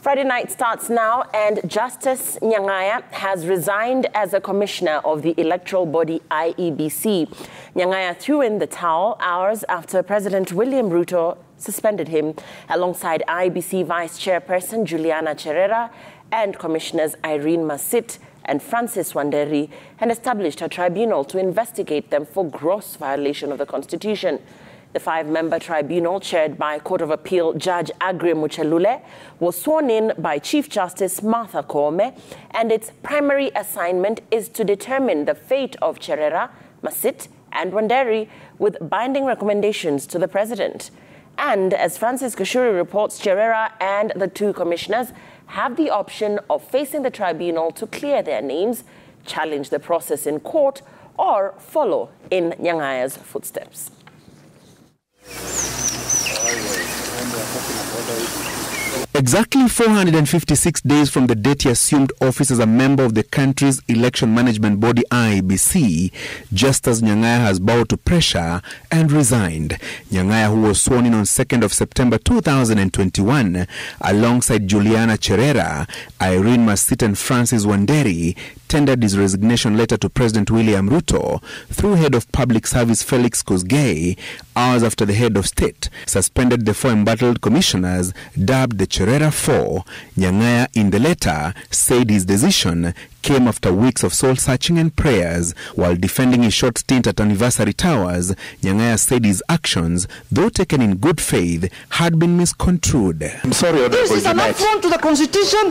Friday night starts now, and Justus Nyangaya has resigned as a commissioner of the electoral body IEBC. Nyangaya threw in the towel hours after President William Ruto suspended him, alongside IEBC Vice Chairperson Juliana Cherera and Commissioners Irene, Masit and Wanderi, and established a tribunal to investigate them for gross violation of the Constitution. The 5-member tribunal, chaired by Court of Appeal Judge Agri Muchelule, was sworn in by Chief Justice Martha Koome, and its primary assignment is to determine the fate of Cherera, Masit and Wanderi, with binding recommendations to the President. And as Francis Gashuri reports, Cherera and the 2 commissioners have the option of facing the tribunal to clear their names, challenge the process in court, or follow in Nyangaya's footsteps. Exactly 456 days from the date he assumed office as a member of the country's election management body IEBC, Justus Nyangaya has bowed to pressure and resigned. Nyangaya, who was sworn in on 2nd of September 2021, alongside Juliana Cherera, Irene, Masit and Wanderi, tendered his resignation letter to President William Ruto through Head of Public Service Felix Kosgei, hours after the Head of State suspended the 4 embattled commissioners dubbed the Cherera 4. Nyangaya, in the letter, said his decision came after weeks of soul-searching and prayers. While defending his short stint at Anniversary Towers, Nyangaya said his actions, though taken in good faith, had been misconstrued. I'm sorry, this is an affront to the Constitution.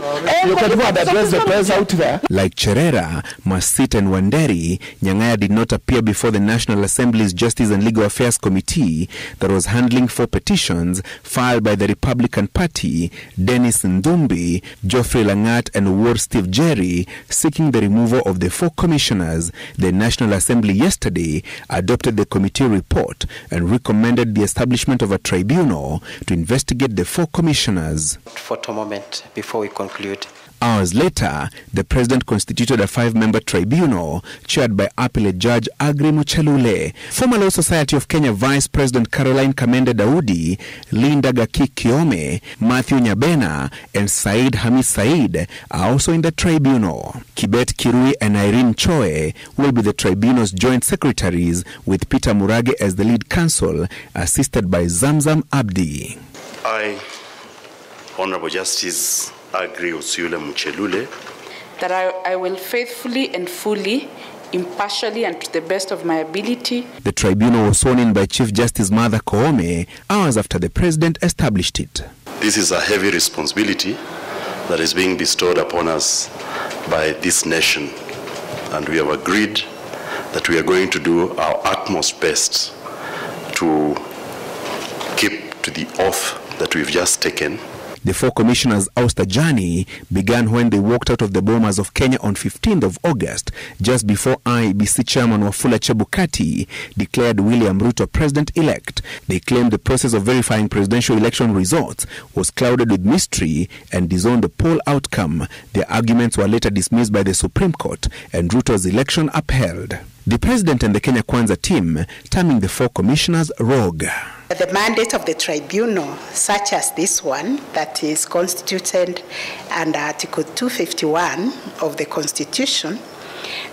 You can address the press out there. Like Cherera, Masit and Wanderi, Nyangaya did not appear before the National Assembly's Justice and Legal Affairs Committee that was handling 4 petitions filed by the Republican Party, Dennis Ndumbi, Geoffrey Langat and Ward Steve Jerry, seeking the removal of the 4 commissioners. The National Assembly yesterday adopted the committee report and recommended the establishment of a tribunal to investigate the 4 commissioners. For a moment before we conclude. Hours later, the President constituted a 5-member tribunal chaired by Appellate Judge Agri Muchelule. Former Law Society of Kenya Vice President Caroline Kamende Daudi, Linda Gaki Kiome, Matthew Nyabena and Said Hamis Said are also in the tribunal. Kibet Kirui and Irene Choe will be the tribunal's joint secretaries, with Peter Murage as the lead counsel, assisted by Zamzam Abdi. I, Honorable Justice Agri Muchelule, that I will faithfully and fully, impartially and to the best of my ability. The tribunal was sworn in by Chief Justice Martha Koome hours after the President established it. This is a heavy responsibility that is being bestowed upon us by this nation, and we have agreed that we are going to do our utmost best to keep to the oath that we've just taken. The 4 commissioners' ouster journey began when they walked out of the Bomas of Kenya on 15th of August, just before IEBC Chairman Wafula Chebukati declared William Ruto president-elect. They claimed the process of verifying presidential election results was clouded with mystery and disowned the poll outcome. Their arguments were later dismissed by the Supreme Court and Ruto's election upheld. The President and the Kenya Kwanza team terming the 4 commissioners rogue. The mandate of the tribunal, such as this one, that is constituted under Article 251 of the Constitution,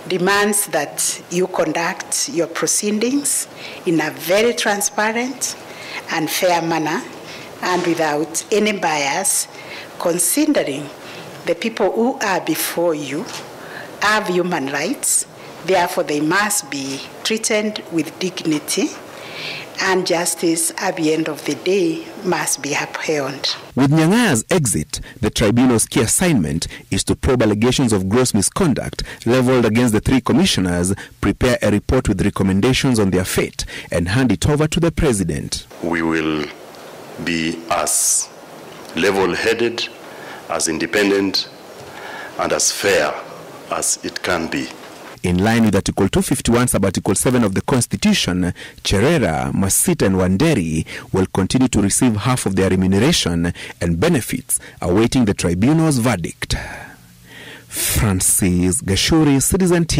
demands that you conduct your proceedings in a very transparent and fair manner and without any bias, considering the people who are before you have human rights. Therefore, they must be treated with dignity, and justice at the end of the day must be upheld. With Nyangaya's exit, the tribunal's key assignment is to probe allegations of gross misconduct leveled against the 3 commissioners, prepare a report with recommendations on their fate, and hand it over to the President. We will be as level-headed, as independent, and as fair as it can be. In line with Article 251 sub-Article 7 of the Constitution, Cherera, Masit and Wanderi will continue to receive half of their remuneration and benefits, awaiting the tribunal's verdict. Francis Gashuri, Citizen TV.